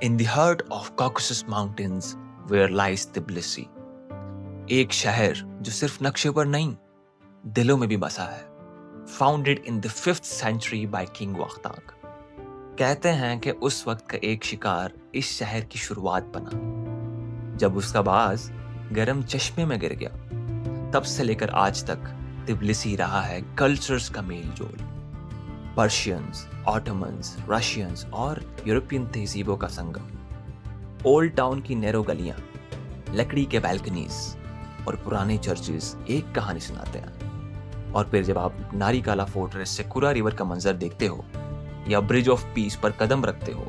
In the heart of Caucasus Mountains, where lies Tbilisi, एक शहर जो सिर्फ नक्शे पर नहीं, दिलों में भी बसा है। Founded in the 5th century by King Vakhtang. कहते हैं कि उस वक्त का एक शिकार इस शहर की शुरुआत बना, जब उसका बाज गर्म चश्मे में गिर गया। तब से लेकर आज तक तिब्लिसी रहा है कल्चर्स का मेल जोल। पर्शियंस, ऑटोमन्स, रशियंस और यूरोपियन तहजीबों का संगम। ओल्ड टाउन की नैरो गलियां, लकड़ी के बैल्कनीज और पुराने चर्चेस एक कहानी सुनाते हैं। और फिर जब आप नारीकाला फोर्ट्रेस से कुरा रिवर का मंजर देखते हो या ब्रिज ऑफ पीस पर कदम रखते हो,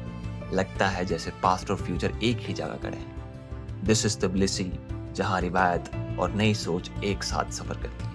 लगता है जैसे पास्ट और फ्यूचर एक ही जगह खड़े हैं। दिस इज तिब्लिसी, जहां रिवायत और नई सोच एक साथ सफर करती है।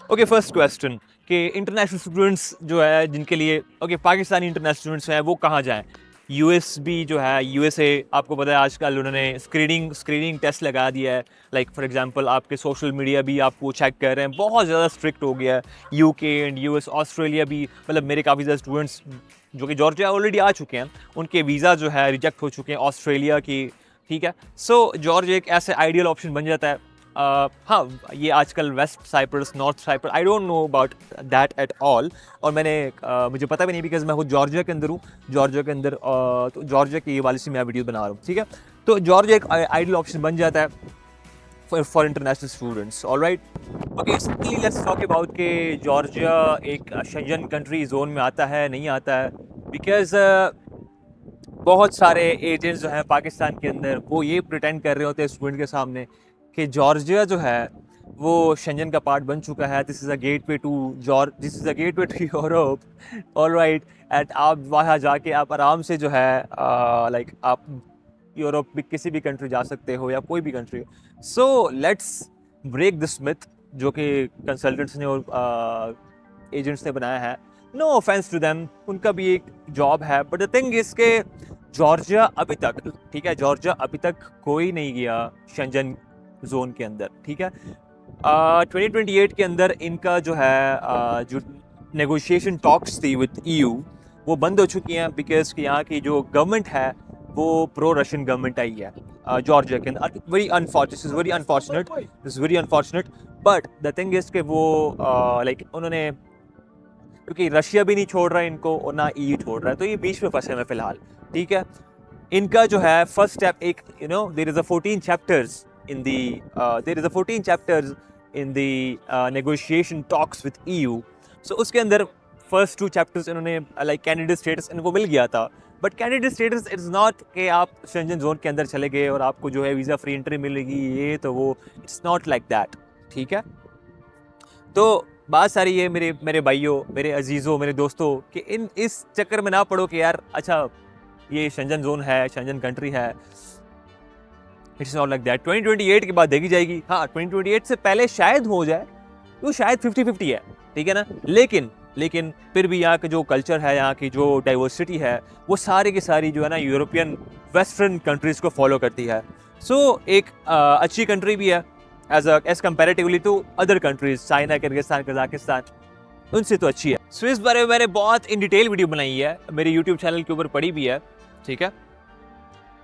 ओके फर्स्ट क्वेश्चन कि इंटरनेशनल स्टूडेंट्स जो है जिनके लिए पाकिस्तानी इंटरनेशनल स्टूडेंट्स हैं वो कहाँ जाएं। यूएस भी जो है यूएसए आपको पता है आजकल उन्होंने स्क्रीनिंग टेस्ट लगा दिया है। लाइक फॉर एग्जांपल आपके सोशल मीडिया भी आपको चेक कर रहे हैं, बहुत ज़्यादा स्ट्रिक्ट हो गया है। यूके एंड यूएस, ऑस्ट्रेलिया भी, मतलब मेरे काफ़ी ज़्यादा स्टूडेंट्स जो कि जॉर्जिया ऑलरेडी आ चुके हैं, उनके वीज़ा जो है रिजेक्ट हो चुके हैं ऑस्ट्रेलिया की। ठीक है, सो जॉर्जिया एक ऐसे आइडियल ऑप्शन बन जाता है। हाँ, ये आजकल West Cyprus, North Cyprus, I don't know about that at all. और मुझे पता भी नहीं, बिकॉज मैं खुद जॉर्जिया के अंदर हूँ। जॉर्जिया के अंदर तो जॉर्जिया की वाले से मैं वीडियो बना रहा हूँ। ठीक है, तो जॉर्जिया एक आइडियल ऑप्शन बन जाता है for international students. Alright, okay, simply let's talk about कि जॉर्जिया एक शेंजन कंट्री जोन में आता है नहीं आता है। बिकॉज बहुत सारे एजेंट्स जो हैं पाकिस्तान के अंदर वो ये प्रिटेंड कर रहे होते हैं स्टूडेंट के सामने कि जॉर्जिया जो है वो शेंजन का पार्ट बन चुका है। This is a gateway to Europe. Alright, and आप वहाँ जाके आप आराम से जो है लाइक आप यूरोप भी किसी भी कंट्री जा सकते हो या कोई भी कंट्री हो। So let's break this myth जो कि कंसल्टेंट्स ने और एजेंट्स ने बनाया है। नो ऑफेंस टू देम, उनका भी एक जॉब है, बट द थिंग इज के जॉर्जिया अभी तक, ठीक है, जॉर्जिया अभी तक कोई नहीं गया शेंजन जोन के अंदर। ठीक है, 2028 के अंदर इनका जो है जो नेगोशिएशन टॉक्स थी विद EU वो बंद हो चुकी हैं, बिकॉज कि यहाँ की जो गवर्नमेंट है वो प्रो रशियन गवर्नमेंट आई है जॉर्जिया के अंदर। Very unfortunate, but the thing is के वो लाइक उन्होंने, क्योंकि रशिया भी नहीं छोड़ रहा है इनको और ना EU छोड़ रहा है, तो ये बीच में फंसे हैं फिलहाल। ठीक है, इनका जो है फर्स्ट स्टेप एक there is a 14 chapters in the negotiation talks with EU. So उसके अंदर फर्स्ट 2 चैप्टर्स इन्होंने लाइक कैंडिडेट स्टेटस इनको मिल गया था, but candidate status it's not कि आप शेंजन जोन के अंदर चले गए और आपको जो है वीज़ा फ्री एंट्री मिलेगी, ये तो वो इट्स नॉट लाइक दैट। ठीक है, तो बात सारी ये मेरे भाइयों, मेरे अजीज़ों, मेरे दोस्तों कि इस चक्कर में ना पड़ो कि यार अच्छा ये शेंजन जोन है, शेंजन कंट्री है। It's not like that. 2028 के बाद देखी जाएगी। हाँ, 2028 से पहले शायद हो जाए, तो शायद 50-50 है। ठीक है ना, लेकिन फिर भी यहाँ का जो कल्चर है, यहाँ की जो डाइवर्सिटी है, वो सारी की सारी जो है ना यूरोपियन वेस्टर्न कंट्रीज को फॉलो करती है। सो एक अच्छी कंट्री भी है as comparatively to other countries, China, Kyrgyzstan, Kazakhstan, उनसे तो अच्छी है। सो इस बारे में मैंने बहुत इन डिटेल वीडियो बनाई है, मेरे यूट्यूब चैनल के ऊपर पड़ी भी है। ठीक है,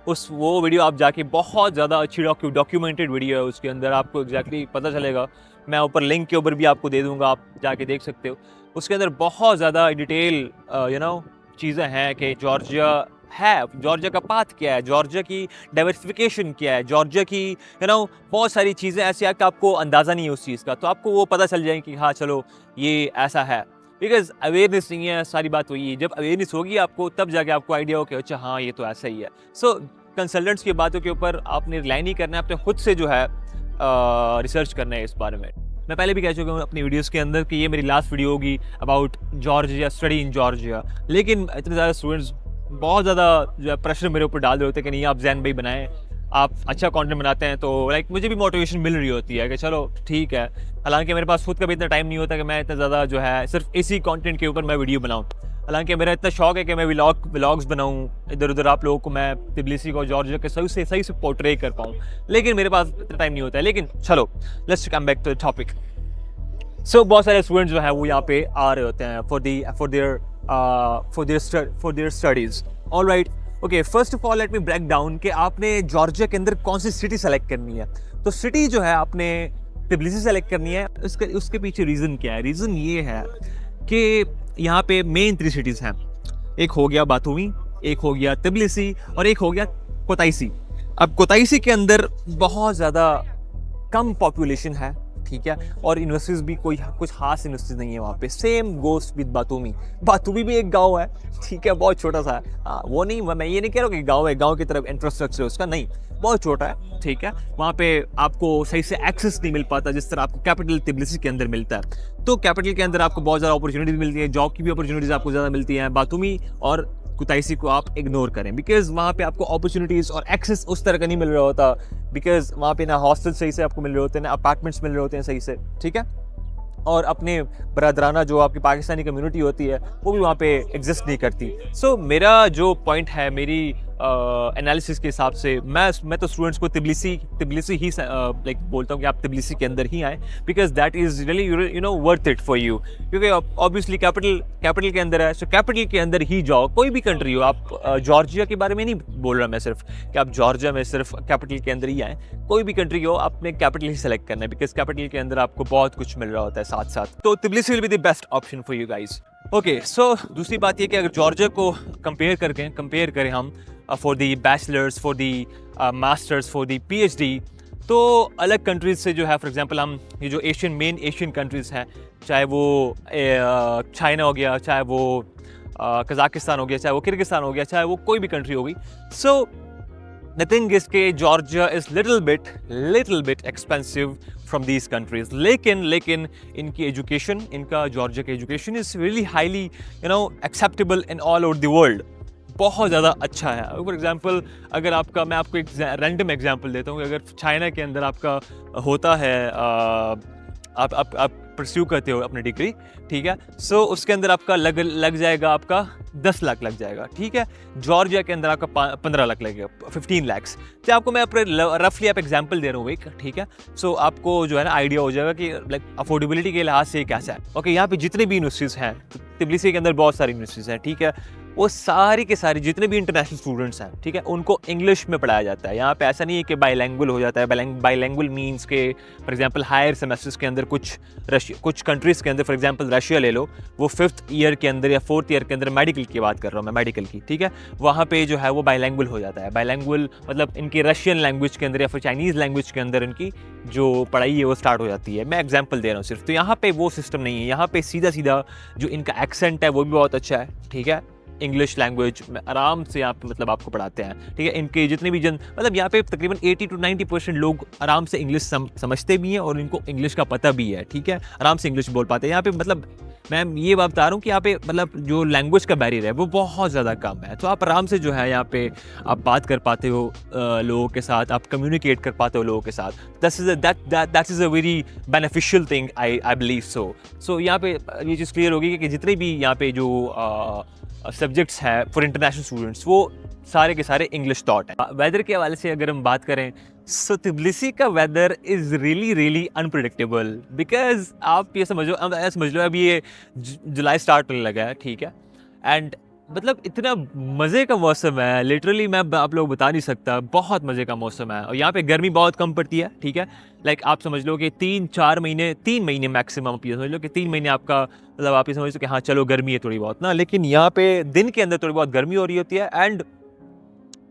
वो वीडियो आप जाके, बहुत ज़्यादा अच्छी डॉक्यूमेंटेड वीडियो है, उसके अंदर आपको एग्जैक्टली पता चलेगा। मैं ऊपर लिंक के ऊपर भी आपको दे दूंगा, आप जाके देख सकते हो। उसके अंदर बहुत ज़्यादा डिटेल चीज़ें हैं कि जॉर्जिया का पाथ क्या है, जॉर्जिया की डाइवर्सिफिकेशन क्या है, जॉर्जिया की बहुत सारी चीज़ें ऐसी है कि आपको अंदाज़ा नहीं है उस चीज़ का, तो आपको वो पता चल जाए कि हाँ चलो ये ऐसा है। बिकॉज अवेयरनेस नहीं है, सारी बात वही है। जब अवेयरनेस होगी आपको, तब जाके आपको आइडिया हो कि अच्छा हाँ ये तो ऐसा ही है। सो कंसल्टेंट्स की बातों के ऊपर आपने रिलाई नहीं करना है, आपने खुद से जो है रिसर्च करना है इस बारे में। मैं पहले भी कह चुका हूँ अपनी वीडियोस के अंदर कि ये मेरी लास्ट वीडियो होगी about Georgia, study in Georgia. लेकिन इतने ज़्यादा स्टूडेंट्स बहुत ज़्यादा जो है प्रेशर मेरे ऊपर डाल रहे होते हैं कि नहीं आप जैन भाई बनाएं, आप अच्छा कंटेंट बनाते हैं, तो लाइक मुझे भी मोटिवेशन मिल रही होती है कि चलो ठीक है। हालांकि मेरे पास खुद का भी इतना टाइम नहीं होता कि मैं इतना ज़्यादा जो है सिर्फ इसी कंटेंट के ऊपर मैं वीडियो बनाऊँ। हालांकि मेरा इतना शौक है कि मैं व्लॉग्स बनाऊं, इधर उधर आप लोगों को मैं तिब्लिसी को जॉर्जिया के सही से पोर्ट्रे कर पाऊँ, लेकिन मेरे पास इतना टाइम नहीं होता है। लेकिन चलो, let's come back to the topic. So बहुत सारे स्टूडेंट्स जो है वो यहाँ पे आ रहे होते हैं for their studies. Alright, okay, first of all let me break down कि आपने जॉर्जिया के अंदर कौन सी सिटी सेलेक्ट करनी है। तो सिटी जो है आपने तिब्लिसी सेलेक्ट करनी है। उसके पीछे रीज़न क्या है? रीज़न ये है कि यहाँ पे मेन 3 सिटीज़ हैं। एक हो गया बातूमी, एक हो गया तिब्लिसी और एक हो गया कोताइसी। अब कोताइसी के अंदर बहुत ज़्यादा कम पॉपुलेशन है, ठीक है, और यूनिवर्सिटीज़ भी कोई कुछ खास यूनिवर्सिटीज़ नहीं है वहाँ पे। सेम गोस विद बातूमी भी एक गांव है, ठीक है, बहुत छोटा सा है। हाँ, वो नहीं, मैं ये नहीं कह रहा हूँ कि गांव है, गांव की तरफ इंफ्रास्ट्रक्चर उसका नहीं, बहुत छोटा है, ठीक है। वहाँ पे आपको सही से एक्सेस नहीं मिल पाता जिस तरह आपको कैपिटल तिब्लिसी के अंदर मिलता है। तो कैपिटल के अंदर आपको बहुत ज़्यादा अपॉर्चुनिटीज़ मिलती है, जॉब की भी अपॉर्चुनिटीज़ आपको ज़्यादा मिलती हैं। बातूमी और कुताइसी को आप इग्नोर करें, बिकॉज वहाँ पे आपको अपॉर्चुनिटीज़ और एक्सेस उस तरह का नहीं मिल रहा होता, बिकॉज वहाँ पे ना हॉस्टल सही से आपको मिल रहे होते हैं, ना अपार्टमेंट्स मिल रहे होते हैं सही से, ठीक है। और अपने बरादराना जो आपकी पाकिस्तानी कम्युनिटी होती है वो भी वहाँ पे एग्जिस्ट नहीं करती। सो मेरा जो पॉइंट है, मेरी एनालिसिस के हिसाब से, मैं तो स्टूडेंट्स को तिब्लिसी ही लाइक बोलता हूँ कि आप तिब्लिसी के अंदर ही आएँ, because that is really you know worth it for you. क्योंकि ऑब्वियसली कैपिटल के अंदर है, सो कैपिटल के अंदर ही जाओ, कोई भी कंट्री हो। आप जॉर्जिया के बारे में नहीं बोल रहा मैं सिर्फ कि आप जॉर्जिया में सिर्फ कैपिटल के अंदर ही आएँ, कोई भी कंट्री हो आपने कैपिटल ही सेलेक्ट करना है, बिकॉज कैपिटल के अंदर आपको बहुत कुछ मिल रहा होता है साथ साथ। तो Tbilisi will be the best option for you guys. Okay, so दूसरी बात ये कि अगर जॉर्जिया को कंपेयर करें हम for the bachelors, for the masters, for the PhD, तो अलग कंट्रीज से जो है, फॉर एग्जांपल हम ये जो मेन एशियन कंट्रीज़ हैं, चाहे वो चाइना हो गया, चाहे वो कज़ाकिस्तान हो गया, चाहे वो किर्गिस्तान हो गया, चाहे वो कोई भी कंट्री होगी। सो द थिंग इज के Georgia is little bit expensive from these countries, लेकिन इनकी एजुकेशन, इनका जॉर्जिया की education is really highly acceptable in all over the world, बहुत ज़्यादा अच्छा है। फॉर एग्जांपल, अगर मैं आपको एक रैंडम एग्जांपल देता हूँ कि अगर चाइना के अंदर आपका होता है, आप परस्यू करते हो अपनी डिग्री, ठीक है, सो उसके अंदर आपका लग जाएगा, आपका 10 लाख लग जाएगा, ठीक है। जॉर्जिया के अंदर आपका 15 लाख लगेगा, 15 लैक्स। तो आपको मैं रफली आप एग्जांपल दे रहा हूँ एक, ठीक है। सो आपको जो है ना आइडिया हो जाएगा कि लाइक अफोर्डेबिलिटी के लिहाज से कैसा है। ओके, यहाँ पे जितने भी यूनिवर्सिटीज़ हैं, तिब्लिसी के अंदर बहुत सारी यूनिवर्सिटीज़ हैं, ठीक है, वो सारी के सारी जितने भी इंटरनेशनल स्टूडेंट्स हैं, ठीक है, उनको इंग्लिश में पढ़ाया जाता है। यहाँ पे ऐसा नहीं है कि बाइलैंग्वेज हो जाता है। बाइलैंग्वेज मीन्स के फॉर एग्जांपल हायर सेमेस्टर्स के अंदर कुछ कंट्रीज़ के अंदर, फॉर एग्जांपल रशिया ले लो, वो 5th ईयर के अंदर या 4th ईयर के अंदर, मेडिकल की बात कर रहा हूँ मैं, मेडिकल की, ठीक है, वहाँ पे जो है वो बाइलैंग्वेज हो जाता है। बाइलैंग्वेज मतलब इनकी रशियन लैंग्वेज के अंदर या फिर चाइनीज़ लैंग्वेज के अंदर इनकी जो पढ़ाई है वो स्टार्ट हो जाती है। मैं एग्जांपल दे रहा हूँ सिर्फ। तो यहाँ पे वो सिस्टम नहीं है। यहाँ पे सीधा जो इनका एक्सेंट है वो भी बहुत अच्छा है, ठीक है। इंग्लिश लैंग्वेज में आराम से यहाँ पे मतलब आपको पढ़ाते हैं, ठीक है। इनके जितने भी मतलब यहाँ पे तकरीबन 80 to 90% लोग आराम से इंग्लिश समझते भी हैं और इनको इंग्लिश का पता भी है, ठीक है, आराम से इंग्लिश बोल पाते हैं। यहाँ पे मतलब मैं ये बात बता रहा हूँ कि यहाँ पे मतलब जो लैंग्वेज का बैरियर है वो बहुत ज़्यादा कम है, तो आप आराम से जो है यहाँ पे आप बात कर पाते हो लोगों के साथ, आप कम्युनिकेट कर पाते हो लोगों के साथ। That is a very beneficial thing, I believe so यहाँ पे ये चीज़ क्लियर होगी कि जितने भी यहाँ पे जो सब्जेक्ट्स हैं फॉर इंटरनेशनल स्टूडेंट्स वो सारे के सारे इंग्लिश टॉट हैं। वेदर के हवाले से अगर हम बात करें, सो तिब्लिसी का weather is really unpredictable, because आप ये समझ लो अभी ये जुलाई स्टार्ट होने लगा है, ठीक है, एंड मतलब इतना मज़े का मौसम है, लिटरली मैं आप लोग बता नहीं सकता, बहुत मज़े का मौसम है। और यहाँ पे गर्मी बहुत कम पड़ती है, ठीक है, लाइक आप समझ लो कि 3 महीने मैक्सिमम, आप ये समझ लो कि 3 महीने आपका मतलब आप ये समझ लो कि हाँ चलो गर्मी है थोड़ी बहुत ना, लेकिन यहाँ पे दिन के अंदर थोड़ी बहुत गर्मी हो रही होती है एंड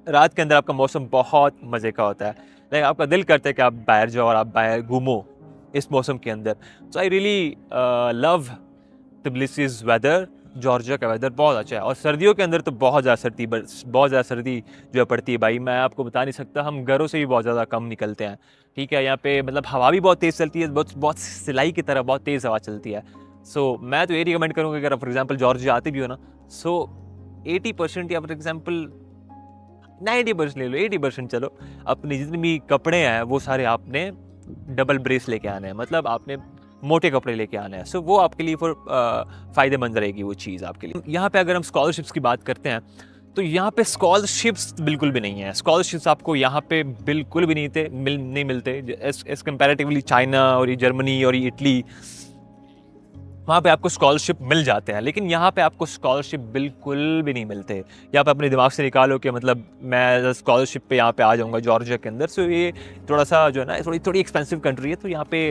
रात के अंदर आपका मौसम बहुत मज़े का होता है। लाइक आपका दिल करता है कि आप बाहर जाओ और आप बाहर घूमो इस मौसम के अंदर। So I really love Tbilisi's weather. Georgia का वेदर बहुत अच्छा है। और सर्दियों के अंदर तो बहुत ज़्यादा सर्दी जो है पड़ती है भाई, मैं आपको बता नहीं सकता। हम घरों से भी बहुत ज़्यादा कम निकलते हैं, ठीक है। यहाँ पे मतलब हवा भी बहुत तेज़ चलती है, बहुत सिलाई की तरह बहुत तेज़ हवा चलती है। सो मैं तो ये रिकमेंड करूँगा कि अगर फॉर एग्जांपल जॉर्जिया आते भी हो ना, सो 80% या फॉर एग्जांपल 90% ले लो, 80% चलो, अपने जितने भी कपड़े हैं वो सारे आपने डबल ब्रेस लेके आने हैं। मतलब आपने मोटे कपड़े लेके आना है, सो वो आपके लिए फिर फ़ायदेमंद रहेगी वो चीज़ आपके लिए। यहाँ पे अगर हम स्कॉलरशिप्स की बात करते हैं तो यहाँ पे स्कॉलरशिप्स बिल्कुल भी नहीं है। स्कॉलरशिप्स आपको यहाँ पे बिल्कुल भी नहीं मिलते एज कंपैरेटिवली चाइना और ये जर्मनी और ये इटली, वहाँ पे आपको स्कॉलरशिप मिल जाते हैं, लेकिन यहाँ पे आपको स्कॉलरशिप बिल्कुल भी नहीं मिलते। यहाँ पे अपने दिमाग से निकालो कि मतलब मैं स्कॉलरशिप पे यहाँ पे आ जाऊँगा जॉर्जिया के अंदर, सो ये थोड़ा सा जो है ना थोड़ी एक्सपेंसिव कंट्री है, तो यहाँ पे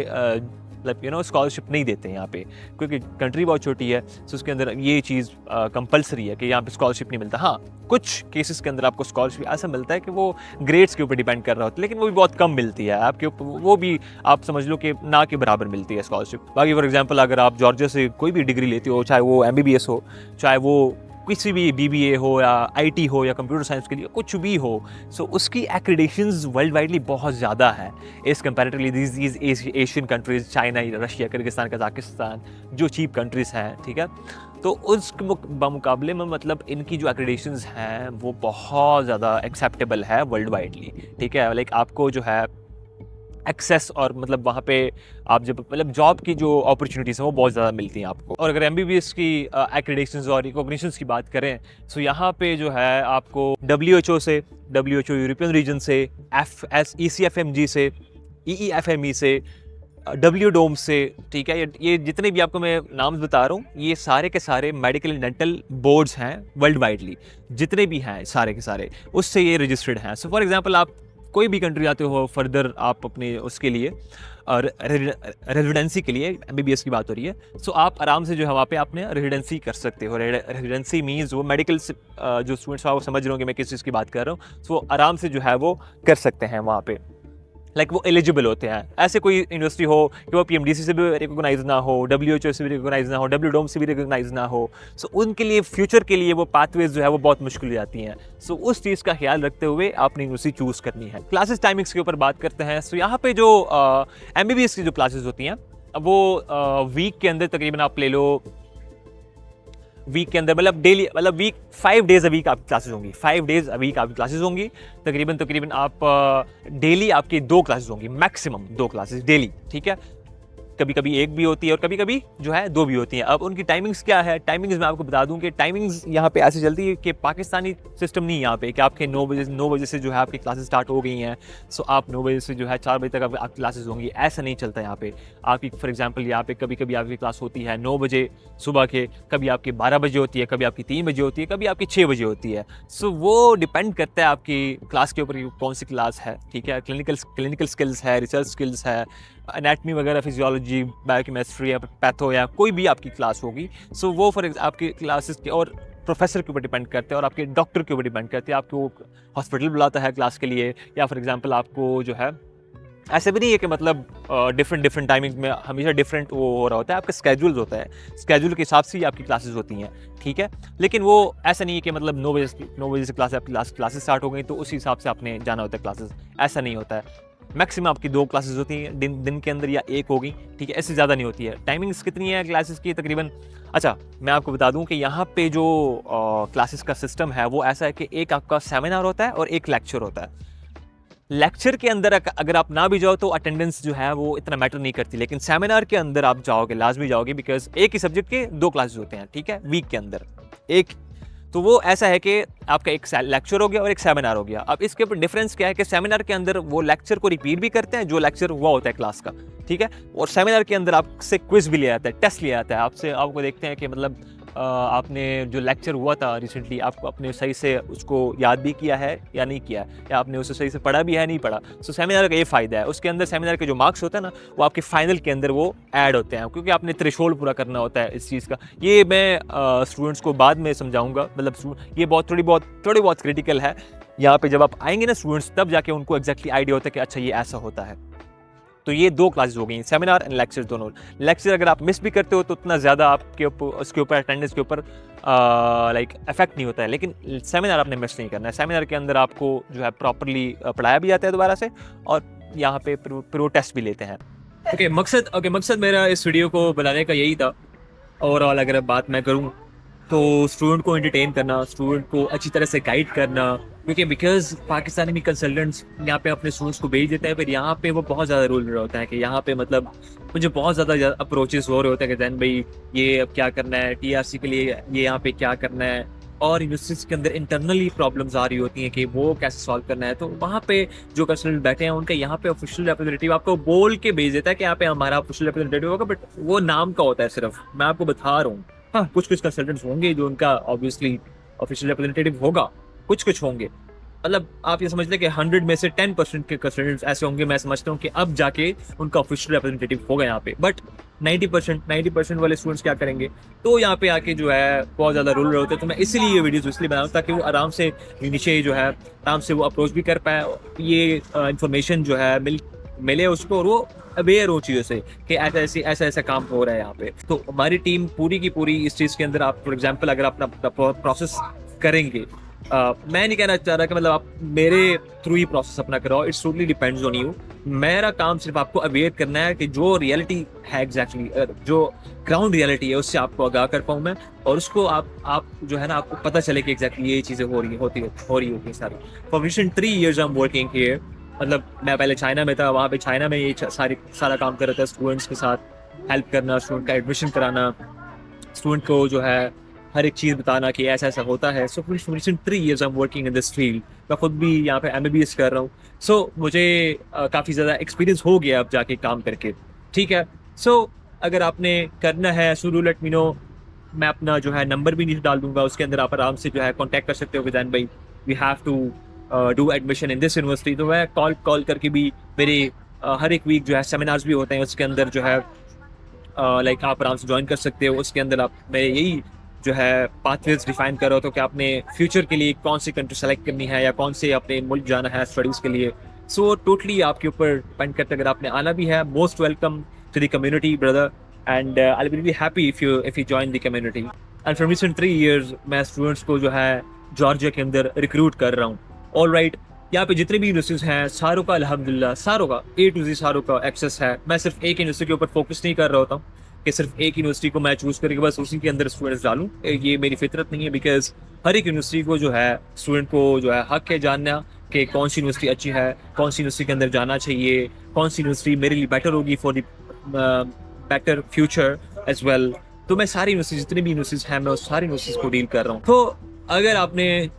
मतलब स्कॉलरशिप नहीं देते यहाँ पे, क्योंकि कंट्री बहुत छोटी है, सो उसके अंदर ये चीज़ कंपलसरी है कि यहाँ पे स्कॉलरशिप नहीं मिलता। हाँ, कुछ केसेस के अंदर आपको स्कॉलरशिप ऐसा मिलता है कि वो ग्रेड्स के ऊपर डिपेंड कर रहा होता है, लेकिन वो भी बहुत कम मिलती है आपके ऊपर, वो भी आप समझ लो कि ना के बराबर मिलती है स्कॉलरशिप। बाकी फॉर एग्जांपल अगर आप जॉर्जिया से कोई भी डिग्री लेते हो, चाहे वो MBBS हो, चाहे वो किसी भी BBA हो या IT हो या कंप्यूटर साइंस के लिए कुछ भी हो, सो उसकी एक्रेडिटेशंस वर्ल्ड वाइडली बहुत ज़्यादा है as comparatively these Asian countries, China, Russia, Kyrgyzstan, Kazakhstan, जो चीप कंट्रीज़ हैं, ठीक है। तो उस मुकाबले में मतलब इनकी जो एक्रेडिटेशंस हैं वो बहुत ज़्यादा एक्सेप्टेबल है वर्ल्ड वाइडली, ठीक है। लाइक आपको जो है एक्सेस और मतलब वहाँ पे आप जब मतलब जॉब की जो अपॉर्चुनिटीज़ हैं वो बहुत ज़्यादा मिलती हैं आपको। और अगर MBBS की एक्रेडिटेशंस और रिकॉग्निशंस की बात करें, सो यहाँ पे जो है आपको WHO से, WHO यूरोपियन रीजन से, ECFMG से, EEFME से, WDOM से, ठीक है, ये जितने भी आपको मैं नाम बता रहा हूँ, ये सारे के सारे मेडिकल एंड डेंटल बोर्ड्स हैं वर्ल्ड वाइडली, जितने भी हैं सारे के सारे उससे ये रजिस्टर्ड हैं। सो फॉर एग्जांपल आप कोई भी कंट्री आते हो फर्दर आप अपने उसके लिए और रेजिडेंसी के लिए, MBBS की बात हो रही है, सो आप आराम से जो है वहाँ पे आपने रेजिडेंसी कर सकते हो। रेजिडेंसी मीन्स वो मेडिकल जो स्टूडेंट्स आप समझ रहे होंगे मैं किस चीज़ की बात कर रहा हूँ, सो वो आराम से जो है वो कर सकते हैं वहाँ पे, लाइक वो एलिजिबल होते हैं। ऐसे कोई यूनिवर्सिटी हो कि वो PMDC से भी रिकॉग्नाइज ना हो, WHO से भी रिकॉग्नाइज ना हो, WDOM से भी रिकॉग्नाइज ना हो, सो उनके लिए फ्यूचर के लिए वो पाथवेज जो है वो बहुत मुश्किल हो जाती हैं। सो उस चीज़ का ख्याल रखते हुए आपने यूनिवर्सिटी चूज़ करनी है। क्लासेस टाइमिंग्स के ऊपर बात करते हैं, सो यहाँ पे जो MBBS की जो क्लासेस होती हैं वो वीक के अंदर तकरीबन आप ले लो, वीक के अंदर मतलब डेली मतलब वीक 5 डेज अ वीक आपकी क्लासेस होंगी, 5 डेज अ वीक आपकी क्लासेस होंगी। तकरीबन आप डेली आपकी 2 क्लासेस होंगी, मैक्सिमम 2 क्लासेस डेली, ठीक है। कभी कभी एक भी होती है और कभी कभी जो है 2 भी होती हैं। अब उनकी टाइमिंग्स क्या है, टाइमिंग्स मैं आपको बता दूं कि टाइमिंग्स यहाँ पे ऐसे चलती है कि पाकिस्तानी सिस्टम नहीं यहाँ पे कि आपके 9 बजे से जो है आपकी क्लासेस स्टार्ट हो गई हैं, सो आप 9 बजे से जो है 4 बजे तक आपकी क्लासेस होंगी, ऐसा नहीं चलता यहाँ पे। आपकी फॉर एग्जाम्पल यहाँ पे कभी कभी आपकी क्लास होती है 9 बजे सुबह के, कभी आपकी 12 बजे होती है, कभी आपकी 3 बजे होती है, कभी आपकी 6 बजे होती है। सो वो डिपेंड करता है आपकी क्लास के ऊपर कौन सी क्लास है, ठीक है। क्लिनिकल स्किल्स है, रिसर्च स्किल्स है, एनाटमी वगैरह, फिजियोलॉजी, बायोकेमिस्ट्री या पैथो या कोई भी आपकी क्लास होगी, सो वो फॉर आपकी क्लासेस के और प्रोफेसर के ऊपर डिपेंड करते हैं और आपके डॉक्टर के ऊपर डिपेंड करते हैं। आपको हॉस्पिटल बुलाता है क्लास के लिए, या फॉर एग्जांपल आपको जो है ऐसे भी नहीं है कि मतलब डिफरेंट टाइमिंग में हमेशा डिफरेंट वो हो रहा होता है, आपका स्केड्यूल्स होता है, स्केड्यूल के हिसाब से ही आपकी क्लासेस होती हैं, ठीक है। लेकिन वो ऐसा नहीं है कि मतलब 9 बजे से क्लासेस स्टार्ट हो गई तो उसी हिसाब से आपने जाना होता है क्लासेस, ऐसा नहीं होता है। मैक्सिमम आपकी 2 क्लासेस होती हैं दिन के अंदर या एक होगी, ठीक है, ऐसे ज़्यादा नहीं होती है। टाइमिंग्स कितनी है क्लासेस की तकरीबन? अच्छा, मैं आपको बता दूं कि यहाँ पे जो क्लासेस का सिस्टम है वो ऐसा है कि एक आपका सेमिनार होता है और एक लेक्चर होता है। लेक्चर के अंदर अगर आप ना भी जाओ तो अटेंडेंस जो है वो इतना मैटर नहीं करती, लेकिन सेमिनार के अंदर आप जाओगे, लाजमी जाओगे, बिकॉज एक ही सब्जेक्ट के 2 क्लासेस होते हैं, ठीक है, वीक के अंदर एक। तो वो ऐसा है कि आपका एक लेक्चर हो गया और एक सेमिनार हो गया। अब इसके ऊपर डिफरेंस क्या है कि सेमिनार के अंदर वो लेक्चर को रिपीट भी करते हैं जो लेक्चर हुआ होता है क्लास का, ठीक है, और सेमिनार के अंदर आपसे क्विज भी लिया जाता है, टेस्ट लिया जाता है आपसे। आपको देखते हैं कि मतलब आपने जो लेक्चर हुआ था रिसेंटली, आपको अपने सही से उसको याद भी किया है या नहीं किया है, या आपने उसे सही से पढ़ा भी है नहीं पढ़ा। सो सेमिनार का ये फ़ायदा है, उसके अंदर सेमिनार के जो मार्क्स होते हैं ना वो आपके फाइनल के अंदर वो ऐड होते हैं, क्योंकि आपने थ्रेशोल्ड पूरा करना होता है इस चीज़ का। ये मैं स्टूडेंट्स को बाद में समझाऊंगा, मतलब ये थोड़ी बहुत क्रिटिकल है। यहाँ पे जब आप आएंगे ना स्टूडेंट्स, तब जाके उनको एग्जैक्टली आइडिया होता है कि अच्छा ये ऐसा होता है। तो ये 2 क्लासेस हो गई, सेमिनार एंड लेक्चर दोनों। लेक्चर अगर आप मिस भी करते हो तो उतना ज़्यादा आपके उसके ऊपर अटेंडेंस के ऊपर लाइक इफेक्ट नहीं होता है, लेकिन सेमिनार आपने मिस नहीं करना है। सेमिनार के अंदर आपको जो है प्रॉपरली पढ़ाया भी जाता है दोबारा से, और यहाँ पे प्रो टेस्ट भी लेते हैं। मकसद मेरा इस वीडियो को बनाने का यही था। ओवरऑल अगर बात मैं करूँ तो स्टूडेंट को एंटरटेन करना, स्टूडेंट को अच्छी तरह से गाइड करना, क्योंकि बिकॉज पाकिस्तानी भी कंसल्टेंट्स यहाँ पे अपने स्टूडेंट्स को भेज देते हैं, फिर यहाँ पे वो बहुत ज़्यादा रूल रहा होता है कि यहाँ पे मतलब मुझे बहुत ज़्यादा अप्रोचेस हो रहे होते हैं कि जैन भाई ये अब क्या करना है, टीआरसी के लिए ये यहाँ पे क्या करना है, और यूनिवर्सिटीज़ के अंदर इंटरनली प्रॉब्लम्स आ रही होती हैं कि वो कैसे सॉल्व करना है। तो वहाँ पे जो कंसल्टेंट बैठे हैं उनका यहाँ पे ऑफिशियल रिप्रेजेंटेटिव आपको बोल के भेज देता है कि यहाँ पे हमारा ऑफिशियल रिप्रेजेंटेटिव होगा, बट वो नाम का होता है सिर्फ, मैं आपको बता रहा हूँ। हाँ, कुछ कुछ कंसल्टेंट्स होंगे जो उनका ऑब्वियसली ऑफिशियल रिप्रेजेंटेटिव होगा, कुछ कुछ होंगे, मतलब आप ये समझ लें कि 100 में से 10% के कंसल्टेंट्स ऐसे होंगे, मैं समझता हूँ कि अब जाके उनका ऑफिशियल रिप्रेजेंटेटिव होगा यहाँ पे। बट 90% वाले स्टूडेंट्स क्या करेंगे, तो यहाँ पे आके जो है बहुत ज़्यादा रूल होते हैं। तो मैं इसीलिए ये वीडियोस इसलिए बनाऊँ ताकि वो आराम से नीचे जो है आराम से वो अप्रोच भी कर पाए, ये इंफॉर्मेशन जो है मिले उसको, और वो अवेयर हो चीज़ों से कि ऐसा काम हो रहा है यहाँ पे। तो हमारी टीम पूरी की पूरी इस चीज़ के अंदर, आप फॉर एग्जाम्पल अगर अपना प्रोसेस करेंगे, मैं नहीं कहना चाह रहा कि मतलब आप मेरे थ्रू ही प्रोसेस अपना कराओ, it's totally depends on you. मेरा काम सिर्फ आपको अवेयर करना है कि जो रियलिटी है एग्जैक्टली जो ग्राउंड रियलिटी है उससे आपको आगाह कर पाऊँ मैं, और उसको आप जो है ना आपको पता चले कि एग्जैक्टली ये चीज़ें हो रही होती सारी। For recent 3 years I am working here, मतलब मैं पहले चाइना में था, वहाँ पे चाइना में ये सारा काम कर रहा था, स्टूडेंट्स के साथ हेल्प करना, स्टूडेंट का एडमिशन कराना, स्टूडेंट को जो है हर एक चीज़ बताना कि ऐसा होता है। So recent 3 years I am working in this field. मैं खुद भी यहाँ पे MBBS कर रहा हूँ, सो मुझे काफ़ी ज़्यादा एक्सपीरियंस हो गया अब जाके काम करके, ठीक है। सो अगर आपने करना है so do let me know, मैं अपना जो है नंबर भी नीचे डाल दूंगा, उसके अंदर आप आराम से जो है कॉन्टैक्ट कर सकते हो कि जैन भाई we have to do admission in this university. तो मैं कॉल करके भी मेरे हर एक वीक जो है सेमिनार्स भी होते हैं, उसके अंदर जो है लाइक आप आराम से ज्वाइन कर सकते हो। उसके अंदर आप मैं यही जो है पाथवेज डिफाइन कर रहा हो कि आपने फ्यूचर के लिए कौन सी कंट्री सेलेक्ट करनी है या कौन से अपने मुल्क जाना है स्टडीज़ के लिए। सो टोटली आपके ऊपर डिपेंड करता है। अगर आपने आना भी है, most welcome to the community brother, and I will be happy if you join the community. And from recent 3 years मैं स्टूडेंट्स को जो है जॉर्जिया के अंदर रिक्रूट कर रहा हूँ। ऑल राइट, यहाँ पे जितने भी यूनिवर्सिटीज़ हैं सारों का अल्हम्दुलिल्लाह सारों का A to Z सारों का एक्सेस है। मैं सिर्फ एक यूनिवर्सिटी के ऊपर फोकस नहीं कर रहा होता हूँ कि सिर्फ एक यूनिवर्सिटी को मैं चूज़ करके बस उसी के अंदर स्टूडेंट्स डालूँ, ये मेरी फितरत नहीं है। बिकॉज हर एक यूनिवर्सिटी को जो है स्टूडेंट को जो है हक है जानना कि कौन सी यूनिवर्सिटी अच्छी है, कौन सी यूनिवर्सिटी के अंदर जाना चाहिए, कौन सी यूनिवर्सिटी मेरे लिए बेटर होगी for the better future as well. तो मैं सारी यूनिवर्सिटी जितनी भी यूनिवर्सिटीज़ हैं मैं उस सारी यूनिवर्सिटीज़ को डील कर रहा हूँ। तो अगर आपने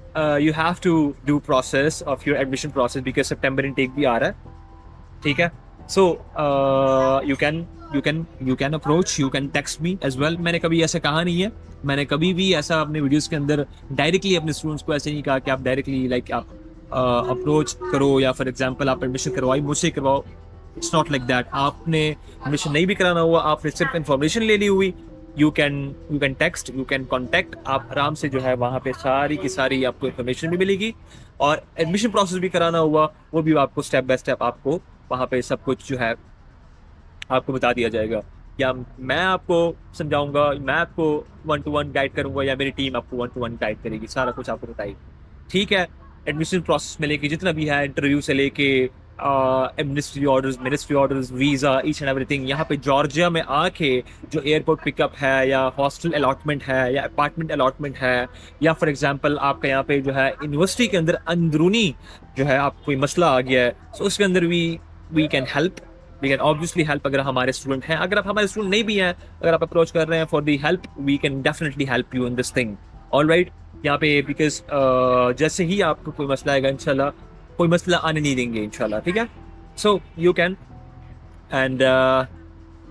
you have to do process of your admission process, because सितंबर इनटेक भी आ रहा है, ठीक है। So you can approach, you can text me as well. मैंने कभी ऐसा कहा नहीं है, मैंने कभी भी ऐसा अपने वीडियोस के अंदर डायरेक्टली अपने स्टूडेंट्स को ऐसे नहीं कहा कि आप डायरेक्टली लाइक आप अप्रोच करो या फॉर एग्जांपल आप एडमिशन करवाई मुझसे करवाओ। It's not like that. आपने एडमिशन नहीं भी कराना हुआ, आपने सिर्फ इन्फॉर्मेशन लेनी हुई, you can text, you can contact, आप आराम से जो है वहाँ पे सारी की सारी आपको इन्फॉर्मेशन भी मिलेगी, और एडमिशन प्रोसेस भी कराना हुआ वो भी आपको स्टेप बाय स्टेप आपको वहाँ पे सब कुछ जो है आपको बता दिया जाएगा, या मैं आपको समझाऊंगा, मैं आपको 1-to-1 गाइड करूंगा, या मेरी टीम आपको 1-to-1 गाइड करेगी, सारा कुछ आपको बताएगी, ठीक है। एडमिशन प्रोसेस में लेके जितना भी है, इंटरव्यू से लेके ministry orders, visa, each and everything. यहाँ पे जॉर्जिया में आके जो एयरपोर्ट पिकअप है या हॉस्टल अलॉटमेंट है या अपार्टमेंट अलॉटमेंट है, या फॉर एग्जांपल आपका यहाँ पे जो है यूनिवर्सिटी के अंदर अंदरूनी जो है आप कोई मसला आ गया है, सो उसके अंदर we can help, we can obviously help अगर हमारे स्टूडेंट हैं। अगर आप हमारे स्टूडेंट नहीं भी हैं, अगर आप अप्रोच कर रहे हैं for the help, we can definitely help you in this thing. All right, यहाँ पे बिकॉज जैसे ही आपको कोई मसला आएगा इंशाल्लाह, कोई मसला आने नहीं देंगे इंशाल्लाह, ठीक है। So you can, and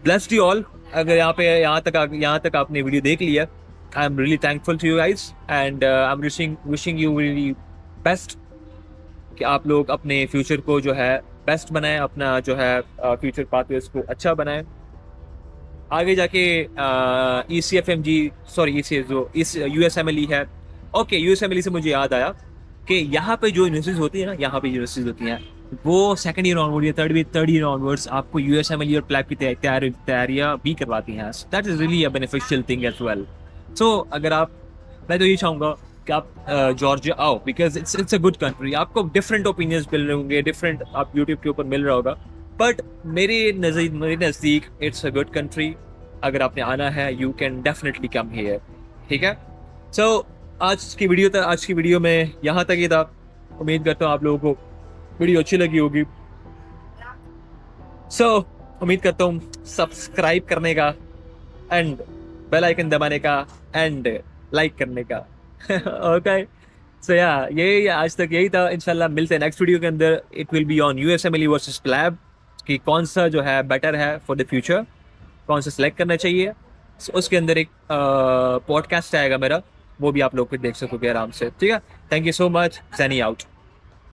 blessed you all. अगर यहाँ तक आपने वीडियो देख लिया, I am really thankful to you guys, and I am wishing you really best कि आप लोग अपने फ्यूचर को जो है बेस्ट बनाएं, अपना जो है फ्यूचर पाथवेज को अच्छा बनाएं। आगे जाके USMLE है। ओके, USMLE से मुझे याद आया कि यहाँ पे जो यूनिवर्सिटीज़ होती है ना, यहाँ पे यूनिवर्सिटीज़ होती हैं वो सेकंड ईयर ऑनवर्ड या थर्ड ईयर ऑनवर्ड्स आपको USMLE और प्लैब की तैयारियाँ भी करवाती हैं। That is really a beneficial thing as well. So अगर मैं तो ये चाहूँगा कि आप जॉर्जिया आओ, because it's a good country. आपको डिफरेंट ओपिनियंस मिल रहे होंगे, डिफरेंट आप यूट्यूब के ऊपर मिल रहा होगा, बट मेरे नज़दीक इट्स अ गुड कंट्री। अगर आपने आना है, you can definitely come here, ठीक है। सो आज की वीडियो में यहाँ तक ही था। उम्मीद करता हूँ आप लोगों को वीडियो अच्छी लगी होगी। सो उम्मीद करता हूँ सब्सक्राइब करने का एंड बेल आइकन दबाने का एंड लाइक करने का। ओके, सो या ये आज तक यही था। इंशाल्लाह मिलते हैं नेक्स्ट वीडियो के अंदर। It will be on USMLE versus PLAB कि कौन सा जो है बेटर है फॉर द फ्यूचर, कौन सा सेलेक्ट करना चाहिए। So, उसके अंदर एक पॉडकास्ट आएगा मेरा, वो भी आप लोग को देख सकोगे आराम से। ठीक है, thank you so much, Saini out.